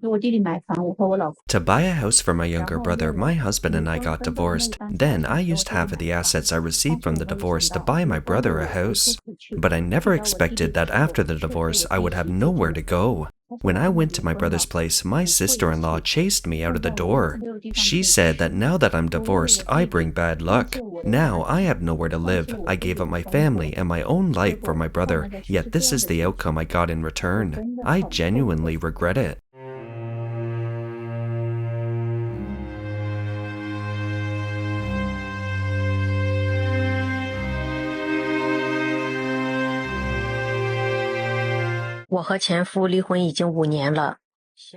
To buy a house for my younger brother, my husband and I got divorced. Then I used half of the assets I received from the divorce to buy my brother a house. But I never expected that after the divorce I would have nowhere to go. When I went to my brother's place, my sister-in-law chased me out of the door. She said that now that I'm divorced, I bring bad luck. Now I have nowhere to live. I gave up my family and my own life for my brother, yet this is the outcome I got in return. I genuinely regret it.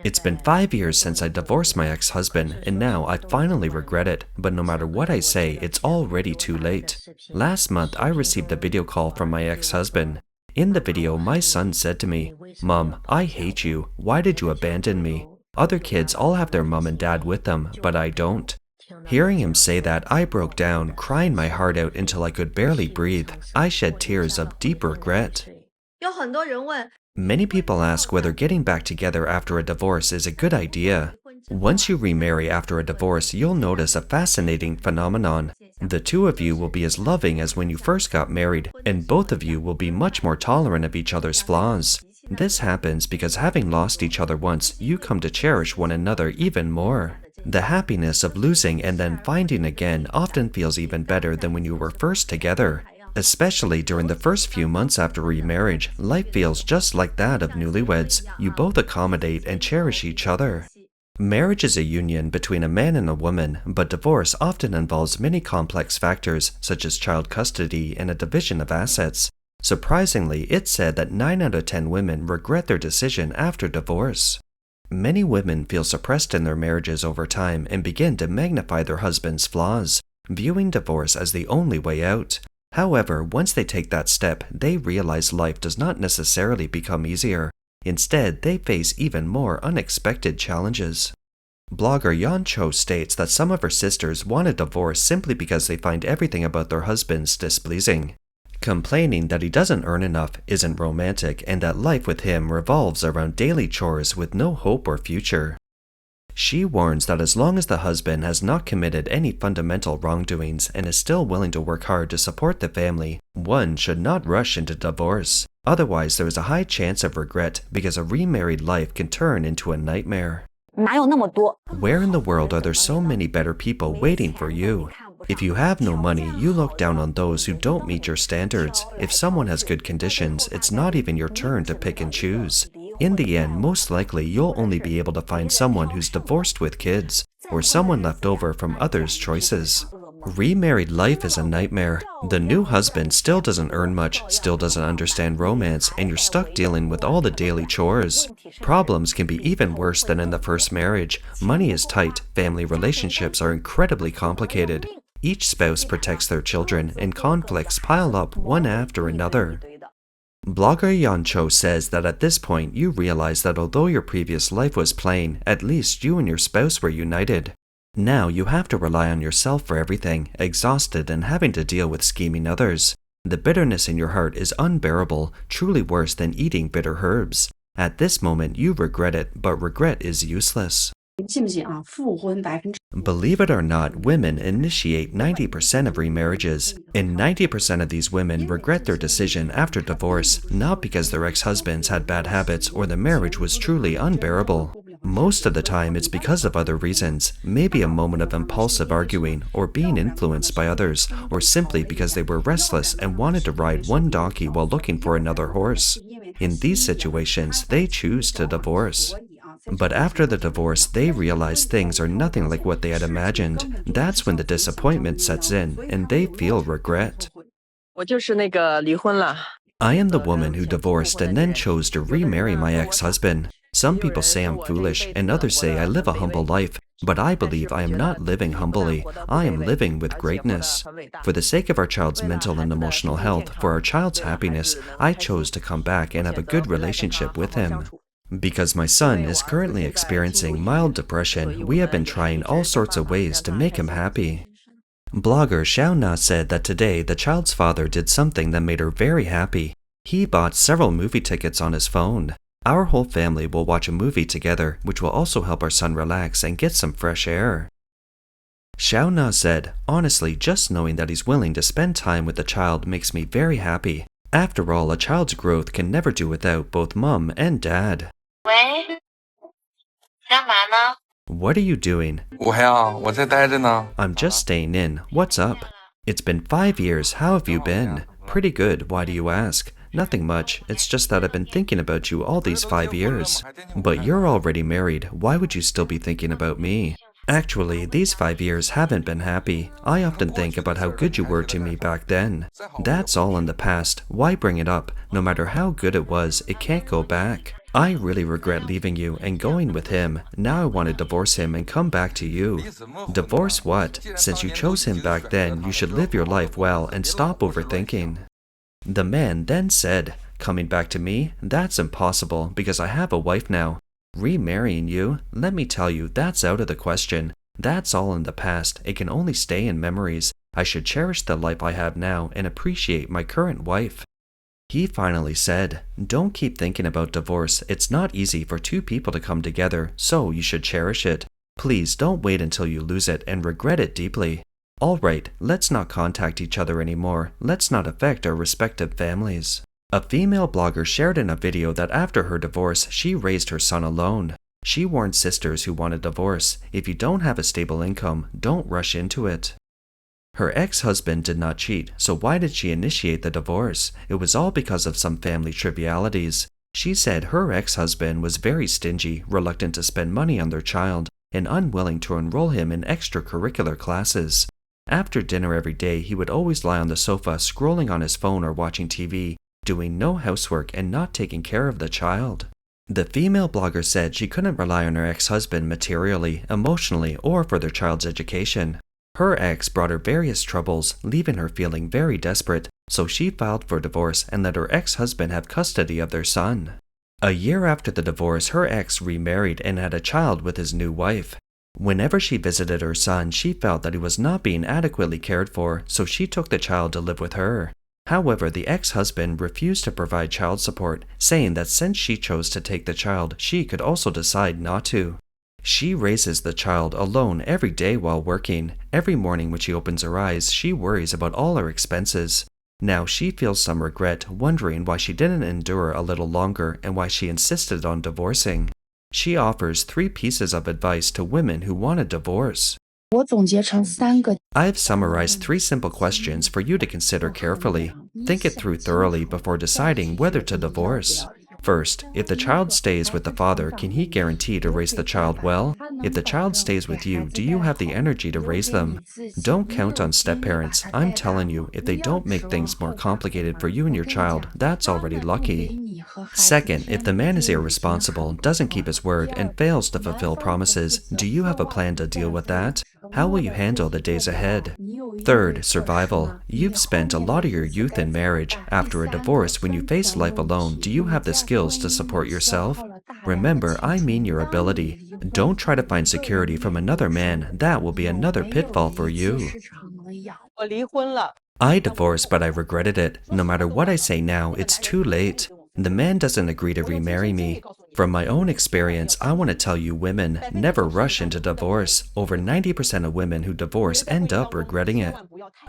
It's been 5 years since I divorced my ex-husband, and now I finally regret it, but no matter what I say, it's already too late. Last month, I received a video call from my ex-husband. In the video, my son said to me, "Mom, I hate you. Why did you abandon me? Other kids all have their mom and dad with them, but I don't." Hearing him say that, I broke down, crying my heart out until I could barely breathe. I shed tears of deep regret. Many people ask whether getting back together after a divorce is a good idea. Once you remarry after a divorce, you'll notice a fascinating phenomenon. The two of you will be as loving as when you first got married, and both of you will be much more tolerant of each other's flaws. This happens because having lost each other once, you come to cherish one another even more. The happiness of losing and then finding again often feels even better than when you were first together. Especially during the first few months after remarriage, life feels just like that of newlyweds. You both accommodate and cherish each other. Marriage is a union between a man and a woman, but divorce often involves many complex factors, such as child custody and a division of assets. Surprisingly, it's said that 9 out of 10 women regret their decision after divorce. Many women feel suppressed in their marriages over time and begin to magnify their husband's flaws, viewing divorce as the only way out. However, once they take that step, they realize life does not necessarily become easier. Instead, they face even more unexpected challenges. Blogger Yan Cho states that some of her sisters want a divorce simply because they find everything about their husbands displeasing. Complaining that he doesn't earn enough, isn't romantic, and that life with him revolves around daily chores with no hope or future. She warns that as long as the husband has not committed any fundamental wrongdoings and is still willing to work hard to support the family, one should not rush into divorce. Otherwise, there is a high chance of regret because a remarried life can turn into a nightmare. Where in the world are there so many better people waiting for you? If you have no money, you look down on those who don't meet your standards. If someone has good conditions, it's not even your turn to pick and choose. In the end, most likely you'll only be able to find someone who's divorced with kids, or someone left over from others' choices. Remarried life is a nightmare. The new husband still doesn't earn much, still doesn't understand romance, and you're stuck dealing with all the daily chores. Problems can be even worse than in the first marriage. Money is tight, family relationships are incredibly complicated. Each spouse protects their children, and conflicts pile up one after another. Blogger Yan Cho says that at this point you realize that although your previous life was plain, at least you and your spouse were united. Now you have to rely on yourself for everything, exhausted and having to deal with scheming others. The bitterness in your heart is unbearable, truly worse than eating bitter herbs. At this moment you regret it, but regret is useless. Believe it or not, women initiate 90% of remarriages, and 90% of these women regret their decision after divorce, not because their ex-husbands had bad habits or the marriage was truly unbearable. Most of the time it's because of other reasons, maybe a moment of impulsive arguing, or being influenced by others, or simply because they were restless and wanted to ride one donkey while looking for another horse. In these situations, they choose to divorce. But after the divorce, they realize things are nothing like what they had imagined. That's when the disappointment sets in, and they feel regret. I am the woman who divorced and then chose to remarry my ex-husband. Some people say I'm foolish, and others say I live a humble life. But I believe I am not living humbly. I am living with greatness. For the sake of our child's mental and emotional health, for our child's happiness, I chose to come back and have a good relationship with him. Because my son is currently experiencing mild depression, we have been trying all sorts of ways to make him happy. Blogger Xiao Na said that today the child's father did something that made her very happy. He bought several movie tickets on his phone. Our whole family will watch a movie together, which will also help our son relax and get some fresh air. Xiao Na said, honestly, just knowing that he's willing to spend time with the child makes me very happy. After all, a child's growth can never do without both mom and dad. 喂，干嘛呢？ What are you doing? 我呀，我在待着呢。 I'm just staying in. What's up? It's been 5 years. How have you been? Pretty good. Why do you ask? Nothing much. It's just that I've been thinking about you all these 5 years. But you're already married. Why would you still be thinking about me? Actually, these 5 years haven't been happy. I often think about how good you were to me back then. That's all in the past. Why bring it up? No matter how good it was, it can't go back. I really regret leaving you and going with him. Now I want to divorce him and come back to you. Divorce what? Since you chose him back then, you should live your life well and stop overthinking. The man then said, coming back to me? That's impossible because I have a wife now. Remarrying you? Let me tell you, that's out of the question. That's all in the past. It can only stay in memories. I should cherish the life I have now and appreciate my current wife. He finally said, don't keep thinking about divorce. It's not easy for two people to come together, so you should cherish it. Please don't wait until you lose it and regret it deeply. All right, let's not contact each other anymore. Let's not affect our respective families. A female blogger shared in a video that after her divorce, she raised her son alone. She warned sisters who want a divorce, if you don't have a stable income, don't rush into it. Her ex-husband did not cheat, so why did she initiate the divorce? It was all because of some family trivialities. She said her ex-husband was very stingy, reluctant to spend money on their child, and unwilling to enroll him in extracurricular classes. After dinner every day, he would always lie on the sofa scrolling on his phone or watching TV, doing no housework and not taking care of the child. The female blogger said she couldn't rely on her ex-husband materially, emotionally, or for their child's education. Her ex brought her various troubles, leaving her feeling very desperate, so she filed for divorce and let her ex-husband have custody of their son. A year after the divorce, her ex remarried and had a child with his new wife. Whenever she visited her son, she felt that he was not being adequately cared for, so she took the child to live with her. However, the ex-husband refused to provide child support, saying that since she chose to take the child, she could also decide not to. She raises the child alone every day while working. Every morning when she opens her eyes, she worries about all her expenses. Now she feels some regret, wondering why she didn't endure a little longer and why she insisted on divorcing. She offers 3 pieces of advice to women who want a divorce. I've summarized 3 simple questions for you to consider carefully. Think it through thoroughly before deciding whether to divorce. First, if the child stays with the father, can he guarantee to raise the child well? If the child stays with you, do you have the energy to raise them? Don't count on step-parents. I'm telling you, if they don't make things more complicated for you and your child, that's already lucky. Second, if the man is irresponsible, doesn't keep his word, and fails to fulfill promises, do you have a plan to deal with that? How will you handle the days ahead? Third, survival. You've spent a lot of your youth in marriage. After a divorce, when you face life alone, do you have the skills to support yourself? Remember, I mean your ability. Don't try to find security from another man. That will be another pitfall for you. I divorced, but I regretted it. No matter what I say now, it's too late. The man doesn't agree to remarry me. From my own experience, I want to tell you women, never rush into divorce. Over 90% of women who divorce end up regretting it.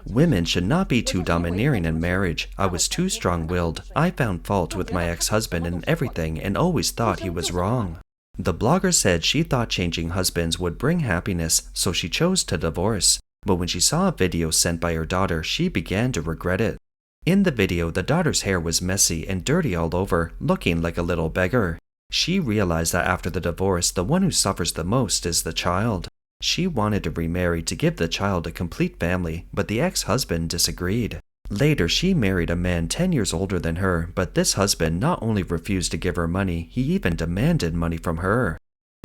Women should not be too domineering in marriage. I was too strong-willed. I found fault with my ex-husband in everything and always thought he was wrong. The blogger said she thought changing husbands would bring happiness, so she chose to divorce. But when she saw a video sent by her daughter, she began to regret it. In the video, the daughter's hair was messy and dirty all over, looking like a little beggar. She realized that after the divorce, the one who suffers the most is the child. She wanted to remarry to give the child a complete family, but the ex-husband disagreed. Later, she married a man 10 years older than her, but this husband not only refused to give her money, he even demanded money from her.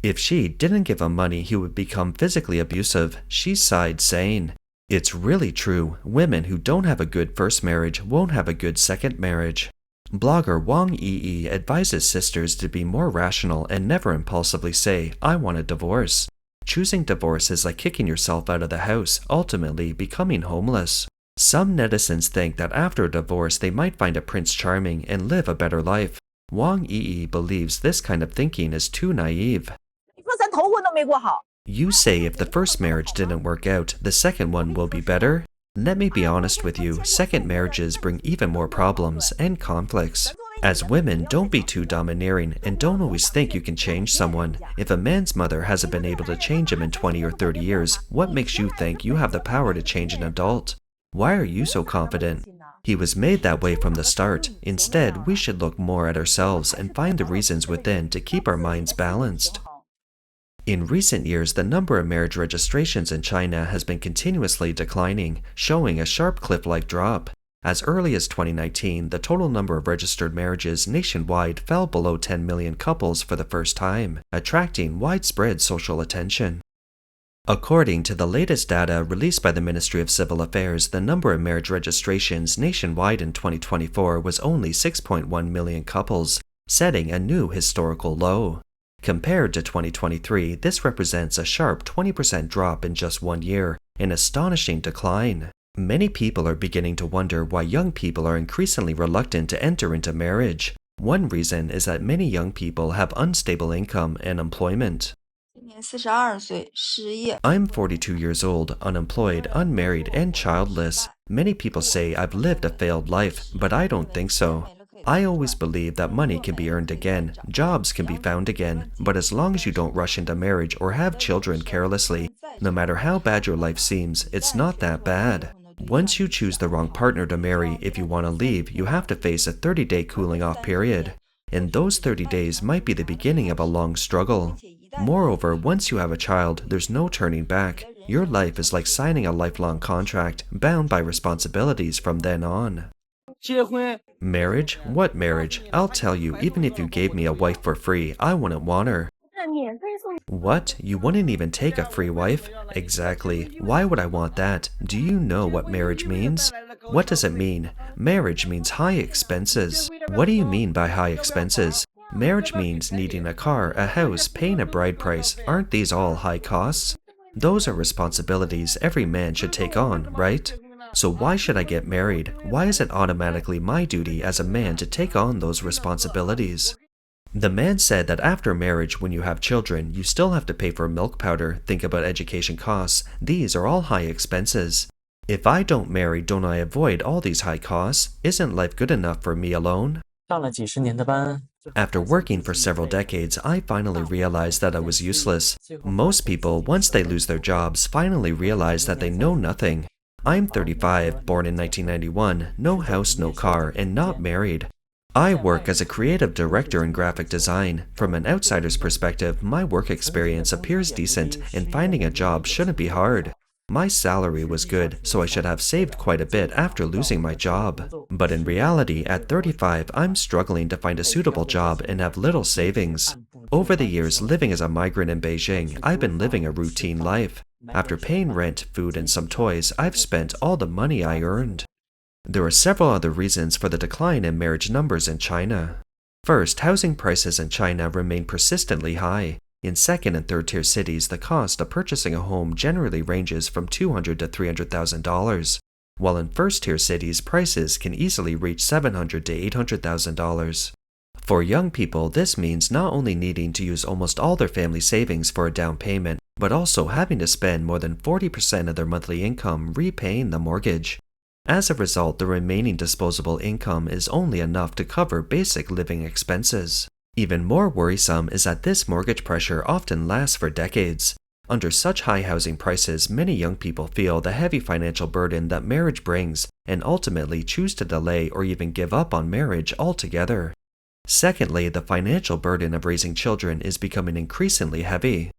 If she didn't give him money, he would become physically abusive. She sighed, saying, "It's really true. Women who don't have a good first marriage won't have a good second marriage." Blogger Wang Yi advises sisters to be more rational and never impulsively say, "I want a divorce." Choosing divorce is like kicking yourself out of the house, ultimately becoming homeless. Some netizens think that after a divorce they might find a Prince Charming and live a better life. Wang Yi believes this kind of thinking is too naive. 你说咱头婚都没过好， You say if the first marriage didn't work out, the second one will be better? Let me be honest with you, second marriages bring even more problems and conflicts. As women, don't be too domineering and don't always think you can change someone. If a man's mother hasn't been able to change him in 20 or 30 years, what makes you think you have the power to change an adult? Why are you so confident? He was made that way from the start. Instead, we should look more at ourselves and find the reasons within to keep our minds balanced. In recent years, the number of marriage registrations in China has been continuously declining, showing a sharp cliff-like drop. As early as 2019, the total number of registered marriages nationwide fell below 10 million couples for the first time, attracting widespread social attention. According to the latest data released by the Ministry of Civil Affairs, the number of marriage registrations nationwide in 2024 was only 6.1 million couples, setting a new historical low. Compared to 2023, this represents a sharp 20% drop in just 1 year, an astonishing decline. Many people are beginning to wonder why young people are increasingly reluctant to enter into marriage. One reason is that many young people have unstable income and employment. 今年42岁，失业。 I'm 42 years old, unemployed, unmarried, and childless. Many people say I've lived a failed life, but I don't think so. I always believe that money can be earned again, jobs can be found again, but as long as you don't rush into marriage or have children carelessly, no matter how bad your life seems, it's not that bad. Once you choose the wrong partner to marry, if you want to leave, you have to face a 30-day cooling-off period. And those 30 days might be the beginning of a long struggle. Moreover, once you have a child, there's no turning back. Your life is like signing a lifelong contract, bound by responsibilities from then on. 结婚 Marriage? What marriage? I'll tell you, even if you gave me a wife for free, I wouldn't want her. What? You wouldn't even take a free wife? Exactly. Why would I want that? Do you know what marriage means? What does it mean? Marriage means high expenses. What do you mean by high expenses? Marriage means needing a car, a house, paying a bride price. Aren't these all high costs? Those are responsibilities every man should take on, right? So why should I get married? Why is it automatically my duty as a man to take on those responsibilities? The man said that after marriage, when you have children, you still have to pay for milk powder, think about education costs. These are all high expenses. If I don't marry, don't I avoid all these high costs? Isn't life good enough for me alone? 上了几十年的班， After working for several decades, I finally realized that I was useless. Most people, once they lose their jobs, finally realize that they know nothing. I'm 35, born in 1991, no house, no car, and not married. I work as a creative director in graphic design. From an outsider's perspective, my work experience appears decent, and finding a job shouldn't be hard. My salary was good, so I should have saved quite a bit after losing my job. But in reality, at 35, I'm struggling to find a suitable job and have little savings. Over the years living as a migrant in Beijing, I've been living a routine life. After paying rent, food, and some toys, I've spent all the money I earned. There are several other reasons for the decline in marriage numbers in China. First, housing prices in China remain persistently high. In second and third tier cities, the cost of purchasing a home generally ranges from $200,000 to $300,000, while in first tier cities, prices can easily reach $700,000 to $800,000. For young people, this means not only needing to use almost all their family savings for a down payment, but also having to spend more than 40% of their monthly income repaying the mortgage. As a result, the remaining disposable income is only enough to cover basic living expenses. Even more worrisome is that this mortgage pressure often lasts for decades. Under such high housing prices, many young people feel the heavy financial burden that marriage brings and ultimately choose to delay or even give up on marriage altogether. Secondly, the financial burden of raising children is becoming increasingly heavy.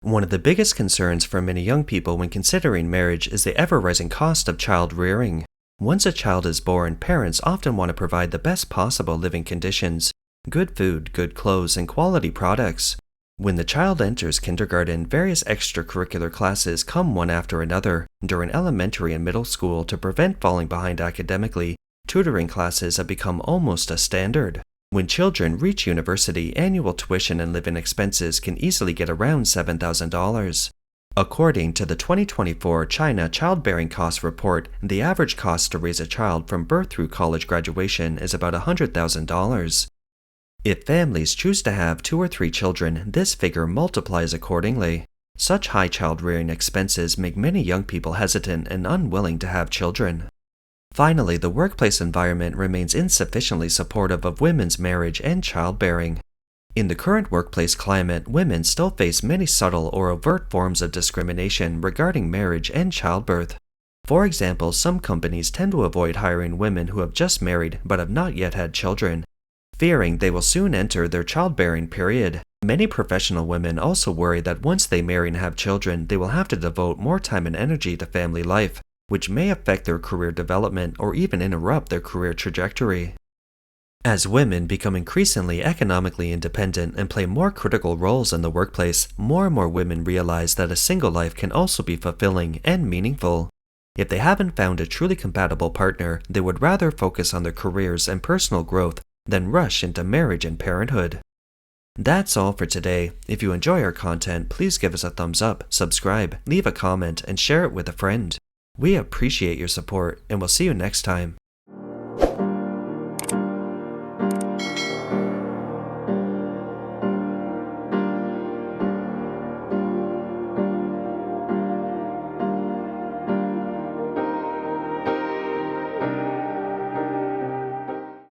One of the biggest concerns for many young people when considering marriage is the ever-rising cost of child rearing. Once a child is born, parents often want to provide the best possible living conditions, good food, good clothes, and quality products. When the child enters kindergarten, various extracurricular classes come one after another. During elementary and middle school, to prevent falling behind academically, tutoring classes have become almost a standard. When children reach university, annual tuition and living expenses can easily get around $7,000. According to the 2024 China Childbearing Cost Report, the average cost to raise a child from birth through college graduation is about $100,000. If families choose to have 2 or 3 children, this figure multiplies accordingly. Such high child-rearing expenses make many young people hesitant and unwilling to have children. Finally, the workplace environment remains insufficiently supportive of women's marriage and childbearing. In the current workplace climate, women still face many subtle or overt forms of discrimination regarding marriage and childbirth. For example, some companies tend to avoid hiring women who have just married but have not yet had children, fearing they will soon enter their childbearing period. Many professional women also worry that once they marry and have children, they will have to devote more time and energy to family life, which may affect their career development or even interrupt their career trajectory. As women become increasingly economically independent and play more critical roles in the workplace, more and more women realize that a single life can also be fulfilling and meaningful. If they haven't found a truly compatible partner, they would rather focus on their careers and personal growth than rush into marriage and parenthood. That's all for today. If you enjoy our content, please give us a thumbs up, subscribe, leave a comment, and share it with a friend. We appreciate your support, and we'll see you next time.